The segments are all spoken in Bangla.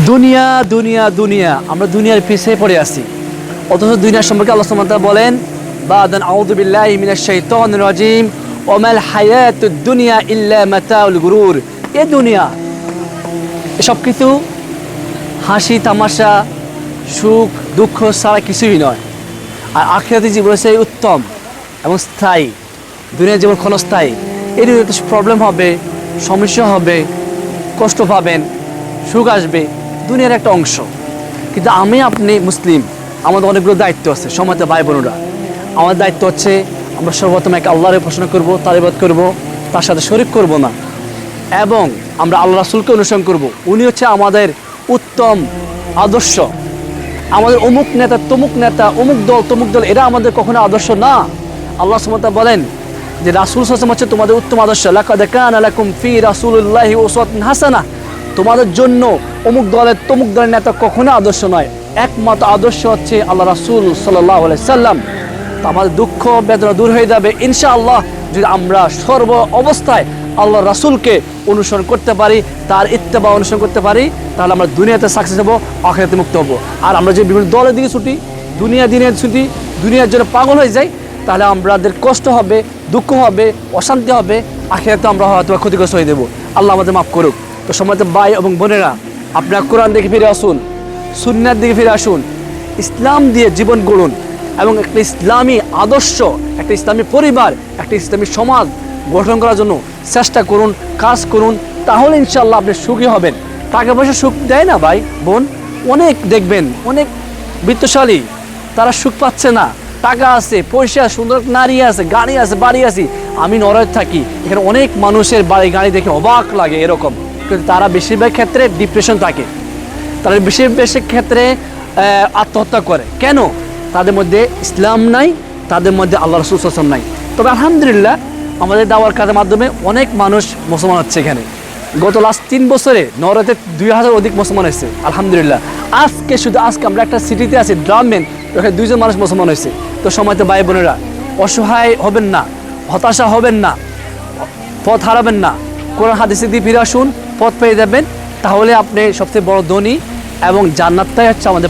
দুনিয়া দুনিয়া দুনিয়া, আমরা দুনিয়ার পিছিয়ে পড়ে আছি। অথচ দুনিয়ার সম্পর্কে আল্লাহ সুবহানাহু ওয়া তাআলা বলেন, বাদান আউযু বিল্লাহি মিনাশ শাইতানির রাজিম ওয়া মাল হায়াতুদ দুনিয়া ইল্লা মাতাউল গুরুর। এই দুনিয়া এসব কিছু হাসি তামাশা, সুখ দুঃখ ছাড়া কিছুই নয়। আর আখিরাতের জীবন হচ্ছে উত্তম এবং স্থায়ী। দুনিয়ার জীবন ক্ষণস্থায়ী। এর প্রবলেম হবে, সমস্যা হবে, কষ্ট পাবেন, সুখ আসবে, দুনিয়ার একটা অংশ। কিন্তু আমি আপনি মুসলিম, আমাদের অনেকগুলো দায়িত্ব আছে। সম্মানিত ভাই বোনেরা, আমাদের দায়িত্ব হচ্ছে আমরা সর্বপ্রথম এক আল্লাহর উপাসনা করব, তার ইবাদত করব, তার সাথে শরীক করব না, এবং আমরা আল্লাহ রাসূলকে অনুসরণ করব। উনি হচ্ছে আমাদের উত্তম আদর্শ। আমাদের অমুক নেতা, তমুক নেতা, অমুক দল, তমুক দল, এরা আমাদের কখনো আদর্শ না। আল্লাহ সুবহানাহু ওয়া তাআলা বলেন যে রাসূল সাল্লাল্লাহু আলাইহি ওয়াসাল্লাম হচ্ছে তোমাদের উত্তম আদর্শ। লাকাদ কানা লাকুম ফি রাসূলিল্লাহি উসওয়াতুন হাসানাহ। তোমাদের জন্য অমুক দলের তমুক দলের নেতা কখনো আদর্শ নয়। একমাত্র আদর্শ হচ্ছে আল্লাহ রাসূল সাল্লাল্লাহু আলাইহি সাল্লাম। তো আমাদের দুঃখ বেদনা দূর হয়ে যাবে ইনশাআল্লাহ যদি আমরা সর্ব অবস্থায় আল্লাহ রাসূলকে অনুসরণ করতে পারি, তার ইত্তেবা অনুসরণ করতে পারি, তাহলে আমরা দুনিয়াতে সাকসেস হব, আখিরাতে মুক্ত হব। আর আমরা যে বিভিন্ন দলের দিকে ছুটি, দিনের ছুটি, দুনিয়ার জন্য পাগল হয়ে যাই, তাহলে আমাদের কষ্ট হবে, দুঃখ হবে, অশান্তি হবে, আখিরাতে আমরা হয়তো ক্ষতিগ্রস্ত হয়ে দেবো। আল্লাহ আমাদের মাফ করুক। তো সম্মানিত ভাই এবং বোনেরা, আপনারা কোরআন দিকে ফিরে আসুন, সুন্নাহর দিকে ফিরে আসুন, ইসলাম দিয়ে জীবন গড়ুন এবং একটা ইসলামী আদর্শ, একটা ইসলামী পরিবার, একটা ইসলামী সমাজ গঠন করার জন্য চেষ্টা করুন, কাজ করুন। তাহলে ইনশাআল্লাহ আপনি সুখী হবেন। টাকা পয়সা সুখ দেয় না ভাই বোন। অনেক দেখবেন অনেক বিত্তশালী, তারা সুখ পাচ্ছে না। টাকা আছে, পয়সা, সুন্দর নারী আছে, গাড়ি আছে, বাড়ি আছে। আমি নরওয়ে থাকি, এখানে অনেক মানুষের বাড়ি গাড়ি দেখে অবাক লাগে এরকম, কিন্তু তারা বেশিরভাগ ক্ষেত্রে ডিপ্রেশন থাকে, তারা বেশিরভাগ ক্ষেত্রে আত্মহত্যা করে। কেন? তাদের মধ্যে ইসলাম নাই, তাদের মধ্যে আল্লাহ রাসূল সাল্লাল্লাহু আলাইহি ওয়াসাল্লাম নাই। তবে আলহামদুলিল্লাহ আমাদের দাওয়ার কাজের মাধ্যমে অনেক মানুষ মুসলমান হচ্ছে এখানে। গত লাস্ট 3 বছরে নরওয়েতে 2000 অধিক মুসলমান হয়েছে আলহামদুলিল্লাহ। আজকে আমরা একটা সিটিতে আছি, ড্রামমেন, ওখানে 2 জন মানুষ মুসলমান হয়েছে। তো সম্মানিত ভাই বোনেরা, অসহায় হবেন না, হতাশা হবেন না, পথ হারাবেন না। কোরআন হাদিসে দিয়ে ফিরে আসুন, পথ পেয়ে যাবেন। তাহলে আপনি সবচেয়ে বড় ধনী, এবং জান্নাতটাই হচ্ছে আমাদের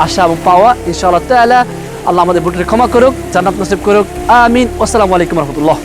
আশা এবং পাওয়া ইনশাআল্লাহ তাআলা। আল্লাহ আমাদের ভুলকে ক্ষমা করুক, জান্নাত নসিব করুক, আমিন। আসসালামু আলাইকুম ওয়া রাহমাতুল্লাহ।